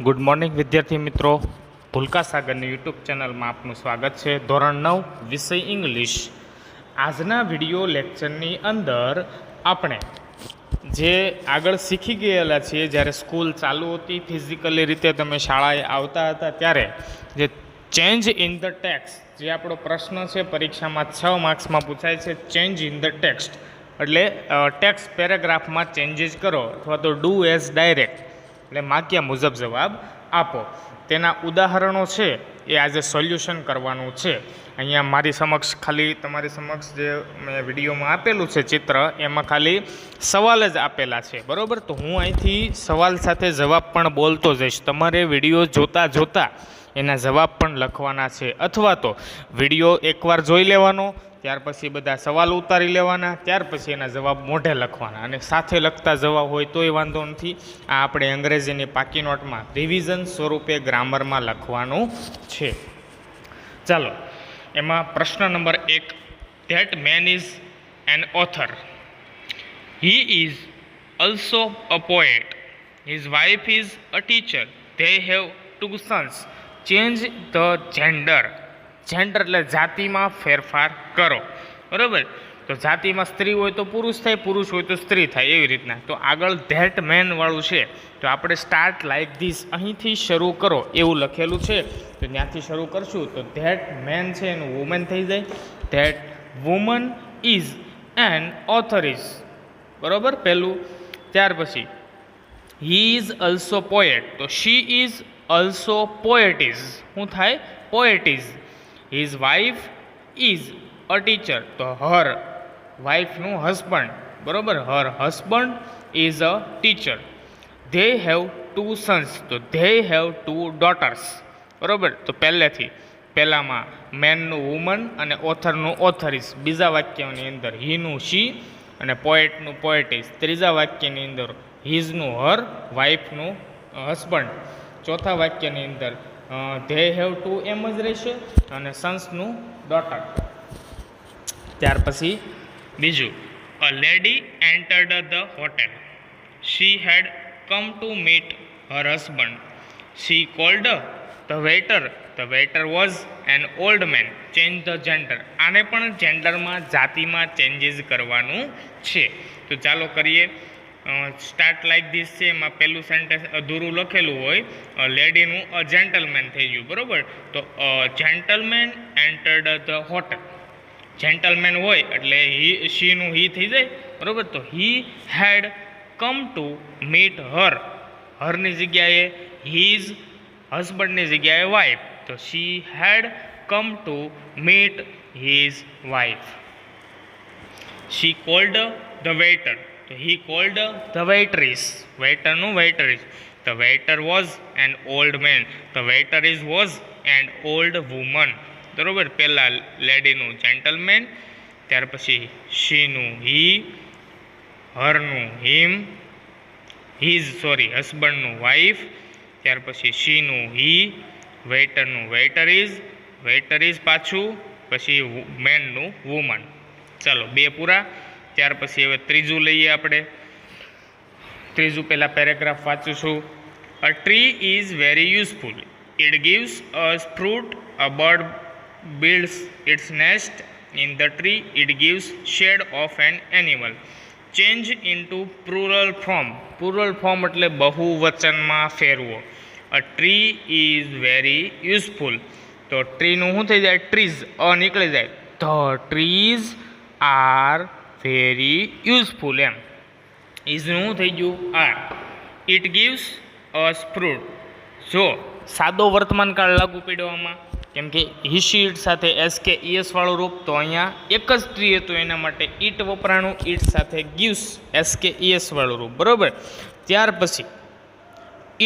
Good morning વિદ્યાર્થી મિત્રો, ભૂલકા સાગરની YouTube ચેનલમાં આપનું સ્વાગત છે. ધોરણ 9 વિષય ઇંગ્લિશ. આજના વિડીયો લેક્ચરની અંદર આપણે જે આગળ શીખી ગયેલા છીએ, જ્યારે સ્કૂલ ચાલુ હતી, ફિઝિકલી રીતે તમે શાળાએ આવતા હતા, ત્યારે જે ચેન્જ ઇન ધ ટેક્સ્ટ, જે આપણો પ્રશ્ન છે પરીક્ષામાં 6 માર્ક્સમાં પૂછાય છે, ચેન્જ ઇન ધ ટેક્સ્ટ એટલે ટેક્સ્ટ પેરેગ્રાફમાં ચેન્જીસ કરો અથવા તો ડુ એઝ ડાયરેક્ટ એટલે માગ્યા મુજબ જવાબ આપો. તેના ઉદાહરણો છે એ આજે સોલ્યુશન કરવાનું છે. અહીંયા મારી સમક્ષ ખાલી તમારી સમક્ષ જે મેં વિડીયોમાં આપેલું છે ચિત્ર, એમાં ખાલી સવાલ જ આપેલા છે, બરાબર. તો હું અહીંથી સવાલ સાથે જવાબ પણ બોલતો જઈશ. તમારે વિડીયો જોતાં એના જવાબ પણ લખવાના છે, અથવા તો વિડીયો એકવાર જોઈ લેવાનો, ત્યાર પછી બધા સવાલ ઉતારી લેવાના, ત્યાર પછી એના જવાબ મોઢે લખવાના, અને સાથે લખતા જવાબ હોય તોય વાંધો નથી. આ આપણે અંગ્રેજીની પાકી નોટમાં રિવિઝન સ્વરૂપે ગ્રામરમાં લખવાનું છે. ચાલો, એમાં પ્રશ્ન number 1, that man is an author, he is also a poet, his wife is a teacher, they have 2 sons, change the gender. Gender એટલે જાતિમાં ફેરફાર કરો, બરાબર. તો જાતિમાં સ્ત્રી હોય તો પુરુષ થાય, પુરુષ હોય તો સ્ત્રી થાય, એવી રીતના. તો આગળ ધેટ મેન વાળું છે, તો આપણે સ્ટાર્ટ લાઈક ધીસ અહીંથી શરૂ કરો એવું લખેલું છે, તો ત્યાંથી શરૂ કરશું. તો ધેટ મેન છે એનું વુમન થઈ જાય. That woman is an author is, બરાબર, પહેલું. ત્યાર પછી હી ઇઝ ઓલ્સો પોએટ, તો શી ઇઝ ઓલ્સો પોએટિઝ, શું થાય? Poetess. His wife is a teacher, તો હર વાઇફનું હસબન્ડ, બરાબર, her husband is a teacher. They have 2 sons, તો ધે હેવ 2 daughters, બરાબર. તો પહેલામાં મેનનું વુમન અને ઓથરનું ઓથરિસ, બીજા વાક્યની અંદર હીનું શી અને પોએટનું પોએટિસ, ત્રીજા વાક્યની અંદર હિઝનું હર, વાઇફનું હસબન્ડ, ચોથા વાક્યની અંદર ધે હેવ 2 એમ જ રહેશે અને સન્સનું ડોટર. ત્યાર પછી બીજું, a lady entered the hotel, she had come to meet her husband, she called the waiter was an old man, change the gender. આને પણ જેન્ડરમાં, જાતિમાં ચેન્જીસ કરવાનું છે. તો ચાલો કરીએ. સ્ટાર્ટ લાઈક ધીસ છે, એમાં પહેલું સેન્ટેન્સ અધૂરું લખેલું હોય, લેડીનું અ જેન્ટલમેન થઈ ગયું, બરાબર. તો gentleman entered the hotel, gentleman હોય એટલે શીનું હી થઈ જાય, બરાબર. તો હી હેડ કમ ટુ મીટ હર, હરની જગ્યાએ હિઝ, હસબન્ડની જગ્યાએ વાઇફ, તો she had come to meet his wife. She called the waiter, તો he called the waitress, waiterનું waitress. The waiter was an old man, the waitress was an old woman, બરોબર. પહેલા લેડીનું gentleman, ત્યાર પછી શીનું હી, હરનું હિમ, હસબન્ડનું wife, ત્યાર પછી શીનું હી, વેઇટરનું વેઇટરીઝ પાછું, પછી મેનનું વુમન. ચાલો, 2 પૂરા. ત્યાર પછી હવે ત્રીજું લઈએ આપણે. ત્રીજું પહેલાં પેરેગ્રાફ વાંચું. A tree is very useful, it gives us fruit, a bird builds its nest in the tree, it gives shade of an animal. Change into plural form. Plural form એટલે બહુવચનમાં ફેરવો. A tree is very useful, તો ટ્રીનું શું થઈ જાય? Trees, નીકળી જાય. The trees are very useful, એમ. ઇઝનું થઈ ગયું are. It gives us fruit, જો સાદો વર્તમાનકાળ લાગુ પડવામાં, કેમ કે હિશીટ સાથે એસ કે ઈએસ વાળું રૂપ, તો અહીંયા એક જ ટ્રી હતું એના માટે ઈટ વપરાણું, ઈટ સાથે ગિવ્સ એસ કે ઈએસ વાળું રૂપ, બરાબર. ત્યાર પછી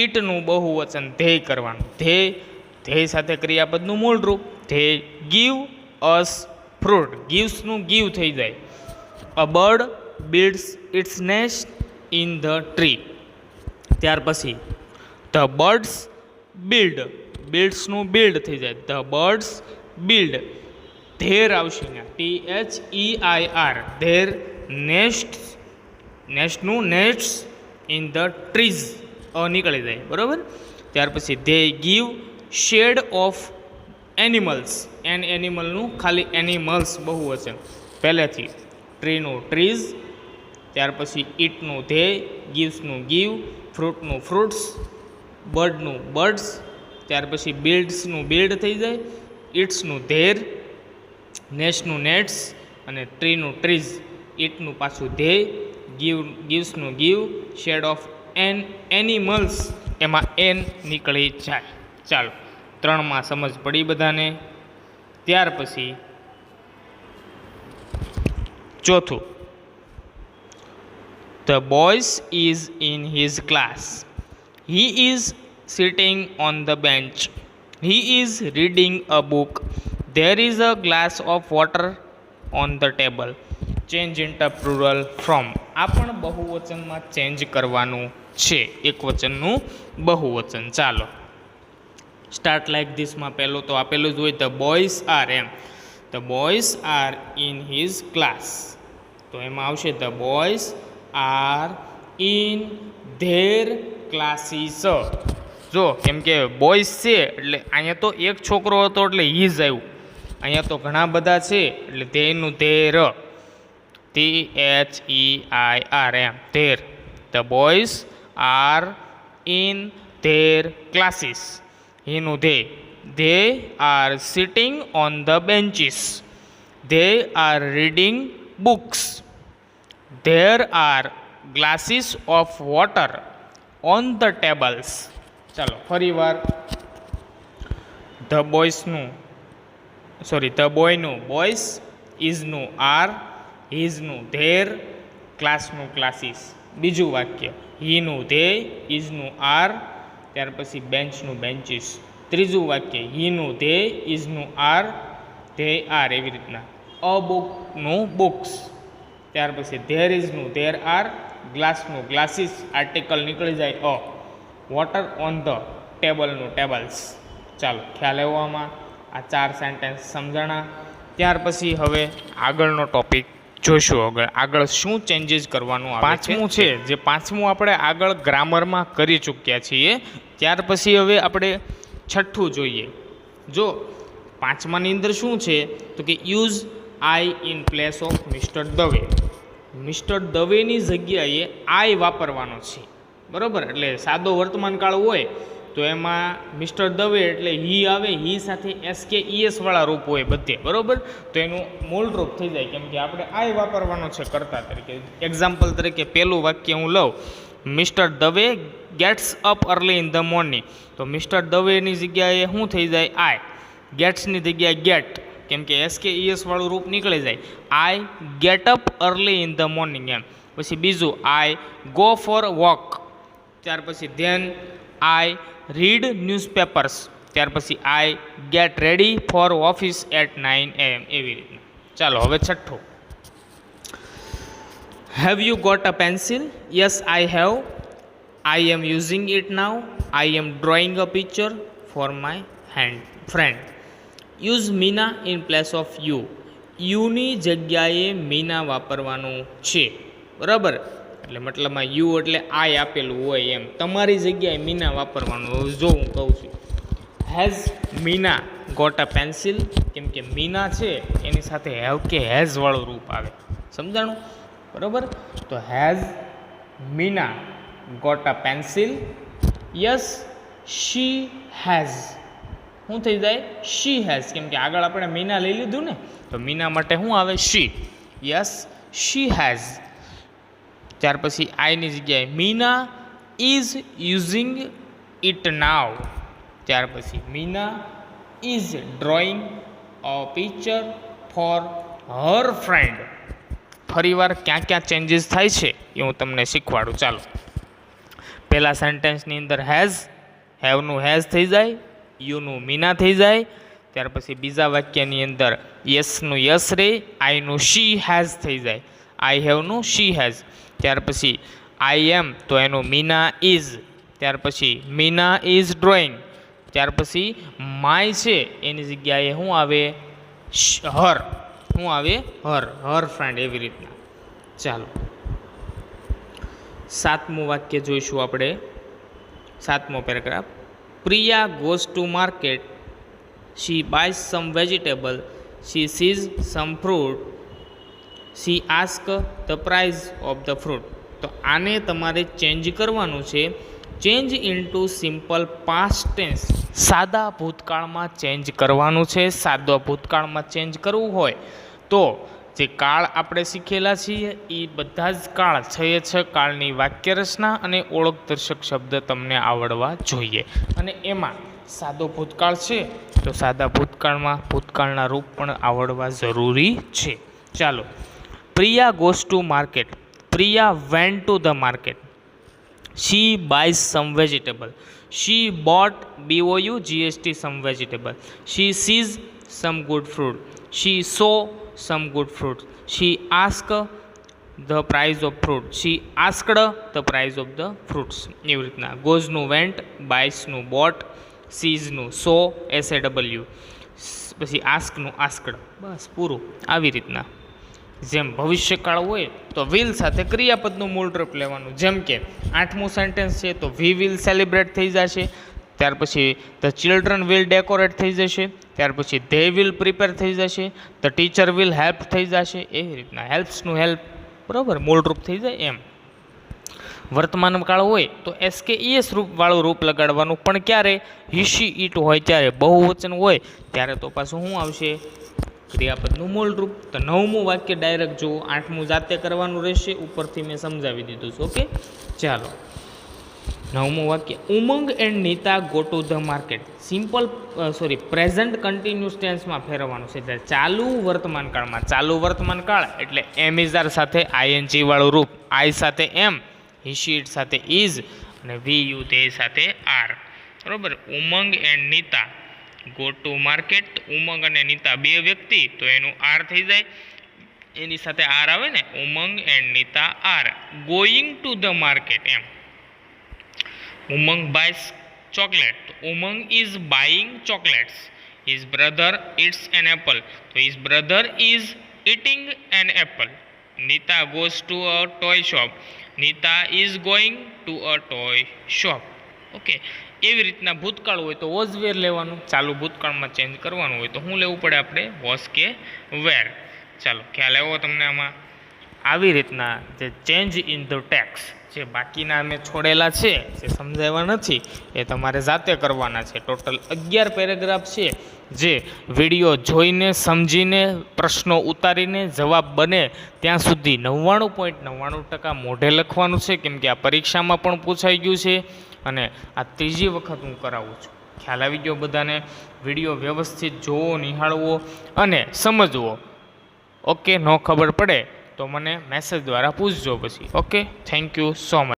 ઈટનું બહુવચન ધેય કરવાનું. ધેય સાથે ક્રિયાપદનું મૂળ રૂપ, ધે ગીવ અસ ફ્રૂટ, ગિવ્સનું ગીવ થઈ જાય. A bird builds its nest in the tree. ત્યાર પછી ધ બર્ડ્સ બિલ્ડ, બિલ્ડ્સનું બિલ્ડ થઈ જાય. ધ બર્ડ્સ બિલ્ડ, ધેર આવશે ને, THEIR, ધેર નેસ્ટનું નેસ્ટ ઇન ધ ટ્રીઝ, નીકળી જાય, બરાબર. ત્યાર પછી they give shade of animals, એનિમલનું ખાલી એનિમલ્સ બહુવચન પહેલેથી. ટ્રીનું ટ્રીઝ, ત્યાર પછી ઇટનું ધે, ગીવ્સનું ગીવ, ફ્રૂટનું ફ્રૂટ્સ, બર્ડનું બર્ડ્સ, ત્યાર પછી બિલ્ડ્સનું બિલ્ડ થઈ જાય, ઇટ્સનું ધેર, નેટ્સનું નેટ્સ અને ટ્રીનું ટ્રીઝ, ઇટનું પાછું ધે, ગીવ્સનું ગીવ, શેડ ઓફ એનિમલ્સ એમાં એન નીકળી જાય. ચાલો 3માં સમજ પડી બધાને. ત્યાર પછી ચોથું, The boys is in his class. He is sitting on the bench. He is reading a book. There is a glass of water on the table. Change into plural from. આ પણ બહુવચનમાં ચેન્જ કરવાનું છે, એકવચનનું બહુવચન. ચાલો start like ધીસમાં પહેલું તો આપેલું જ હોય the boys R, am the boys are in his class. તો એમાં આવશે the boys are in their classes. જો કેમ કે બોયઝ છે એટલે અહીંયા તો એક છોકરો હતો એટલે હિઝ આવ્યું, અહીંયા તો ઘણા બધા છે એટલે ધેરનું ધેર, THEIR, એમ their. The boys are in their classes. હીનું they are sitting on the benches. They are reading books. There are glasses of water on the tables. ચાલો ફરીવાર ધ બોયનું બોયસ, ઇઝનું આર, હિઝનું ધેર, ક્લાસનું classes. બીજું વાક્ય હીનું ધે, ઇઝનું આર, ત્યાર પછી બેન્ચનું બેન્ચીસ. ત્રીજું વાક્ય હીનું ધે, ઇઝનું આર, ધે આર, એવી રીતના. અ બુકનું બુક્સ, ત્યાર પછી ધેર ઇઝનું ધેર આર, ગ્લાસનું ગ્લાસીસ, આર્ટિકલ નીકળી જાય અ, વોટર ઓન ધ ટેબલનું ટેબલ્સ. ચાલો ખ્યાલ આવ્યો આમાં. આ 4 સેન્ટેન્સ સમજાણા. ત્યાર પછી હવે આગળનો ટોપિક જોઈશું. આગળ શું ચેન્જીસ કરવાનું આવે. પાંચમું છે, જે પાંચમું આપણે આગળ ગ્રામરમાં કરી ચૂક્યા છીએ. ત્યાર પછી હવે આપણે છઠ્ઠું જોઈએ. જો પાંચમાની અંદર શું છે તો કે use I in place of mister Dave. Mister દવેની જગ્યાએ આઈ વાપરવાનો છે, બરાબર. એટલે સાદો વર્તમાન કાળ હોય તો એમાં મિસ્ટર દવે એટલે હી આવે, હી સાથે SKES વાળા રૂપ હોય બધે, બરાબર. તો એનું મૂળ રૂપ થઈ જાય, કેમ કે આપણે આઈ વાપરવાનો છે કર્તા તરીકે. એક્ઝામ્પલ તરીકે પહેલું વાક્ય હું લઉં, mister Dave gets up early in the morning. તો મિસ્ટર દવેની જગ્યાએ શું થઈ જાય આઈ, ગેટ્સની જગ્યાએ ગેટ, કેમ કે SKES વાળું રૂપ નીકળી જાય. I get up early in the morning, એમ. પછી બીજું આઈ ગો ફોર વોક, ત્યાર પછી ધેન આઈ રીડ ન્યૂઝપેપર્સ, ત્યાર પછી I get ready for office at 9 AM, એવી રીતના. ચાલો હવે છઠ્ઠું, have you got a pencil? Yes I have. I am using it now. I am drawing a picture for my friend. Use Meena in place of you. યુની જગ્યાએ મીના વાપરવાનું છે, બરાબર. એટલે મતલબમાં યુ એટલે આઈ આપેલું હોય એમ, તમારી જગ્યાએ મીના વાપરવાનું. જો હું કહું છું has Meena got a pencil, કેમ કે મીના છે એની સાથે હેવ કે હેઝ વાળું રૂપ આવે, સમજાણું, બરાબર. તો has Meena got a pencil. Yes she has, શું થઈ જાય શી હેઝ, કેમ કે આગળ આપણે મીના લઈ લીધું ને, તો મીના માટે શું આવે શી. Yes she has. ત્યાર પછી આઈની જગ્યાએ મીના ઇઝ યુઝિંગ ઇટ નાવ. ત્યાર પછી Meena is drawing a picture for her friend. ફરીવાર ક્યાં ક્યાં ચેન્જીસ થાય છે એ હું તમને શીખવાડું. ચાલો પહેલા સેન્ટેન્સની અંદર હેઝ, હેવનું હેઝ થઈ જાય, યુનું મીના થઈ જાય. ત્યાર પછી બીજા વાક્યની અંદર યસનું યસ રે, આઈનું શી હેઝ થઈ જાય, આઈ હેવનું શી હેઝ. ત્યાર પછી આઈ એમ તો એનું મીના ઇઝ. ત્યાર પછી મીના ઇઝ ડ્રોઈંગ. ત્યાર પછી માય છે એની જગ્યાએ શું આવે હર, શું આવે હર ફ્રેન્ડ, એવી રીતના. ચાલો સાતમું વાક્ય જોઈશું આપણે. 7મો paragraph. Priya goes to market. She buys some vegetable. She sees some fruit. She ask the price of the fruit. તો આને તમારે ચેન્જ કરવાનું છે. Change into simple past tense. સાદા ભૂતકાળમાં ચેન્જ કરવાનું છે. સાદા ભૂતકાળમાં ચેન્જ કરવું હોય તો જે કાળ આપણે શીખેલા છીએ એ બધા જ કાળ 6 કાળની વાક્યરચના અને ઓળખદર્શક શબ્દ તમને આવડવા જોઈએ. અને એમાં સાદો ભૂતકાળ છે તો સાદા ભૂતકાળમાં ભૂતકાળના રૂપ પણ આવડવા જરૂરી છે. ચાલો. Priya goes to market. Priya went to the market. She buys some vegetable. She bought BOUGHT some vegetable. She sees some good fruit. She saw some good fruit. She ask the price of fruit. She asked the price of the fruits. એવી રીતના ગોઝનું went, બાયસનું bought, સીઝનું saw SAW, પછી આસ્કનું asked. બસ પૂરું. આવી રીતના જેમ ભવિષ્યકાળ હોય તો વિલ સાથે ક્રિયાપદનું મૂળ રૂપ લેવાનું. જેમ કે 8મું સેન્ટેન્સ છે તો વી વિલ સેલિબ્રેટ થઈ જશે. ત્યાર પછી ધ ચિલ્ડ્રન વિલ ડેકોરેટ થઈ જશે. ત્યાર પછી ધે વિલ પ્રિપેર થઈ જશે. ધ ટીચર વિલ હેલ્પ થઈ જશે. એવી રીતના હેલ્પ્સનું હેલ્પ, બરાબર, મૂળરૂપ થઈ જાય એમ. વર્તમાન કાળ હોય તો SKES વાળું રૂપ લગાડવાનું. પણ ક્યારે? હી શી ઈટ હોય ત્યારે. બહુવચન હોય ત્યારે તો પાછું શું આવશે? ક્રિયાપદનું મૂળ રૂપ. તો 9મું વાક્ય ડાયરેક્ટ જુઓ. 8મું જાતે કરવાનું રહેશે. ઉપરથી મેં સમજાવી દીધું છે. ઓકે, ચાલો. 9મું વાક્ય. Umang and Nita go to the market. Simple present continuous ટેન્સમાં ફેરવવાનું છે. એટલે ચાલુ વર્તમાન કાળમાં. ચાલુ વર્તમાન કાળ એટલે એમિઝાર સાથે ING વાળું રૂપ, આઈ સાથે એમ, હી શી ઇટ સાથે ઇઝ અને વી યુ તે સાથે આર. બરોબર. Umang and Nita go to market. Umang અને નીતા બે વ્યક્તિ તો એનું આર થઈ જાય. એની સાથે આર આવે ને. Umang and Nita are going to the market એમ. Umang buys chocolate. Umang is buying chocolates. His brother eats an apple. તો his brother is eating an apple. Nita goes to a toy shop. Nita is going to a toy shop. Okay. એવી રીતના ભૂતકાળ હોય તો was વેર લેવાનું. ચાલુ ભૂતકાળમાં ચેન્જ કરવાનું હોય તો શું લેવું પડે આપણે? વોઝ કે વેર. ચાલો, ખ્યાલ આવ્યો તમને આમાં? આવી રીતના જે ચેન્જ ઇન ધ ટેક્સ, જે બાકીના અમે છોડેલા છે, જે સમજાવ્યા નથી, એ તમારે જાતે કરવાના છે. ટોટલ 11 પેરેગ્રાફ છે જે વિડીયો જોઈને, સમજીને, પ્રશ્નો ઉતારીને જવાબ બને ત્યાં સુધી 99.99% મોઢે લખવાનું છે. કેમ કે આ પરીક્ષામાં પણ પૂછાઈ ગયું છે અને આ ત્રીજી વખત હું કરાવું છું. ખ્યાલ આવી ગયો બધાને? વિડીયો વ્યવસ્થિત જોવો, નિહાળવો અને સમજવો. ઓકે, ન ખબર પડે તો મને મેસેજ દ્વારા પૂછજો પછી. Okay, thank you so much.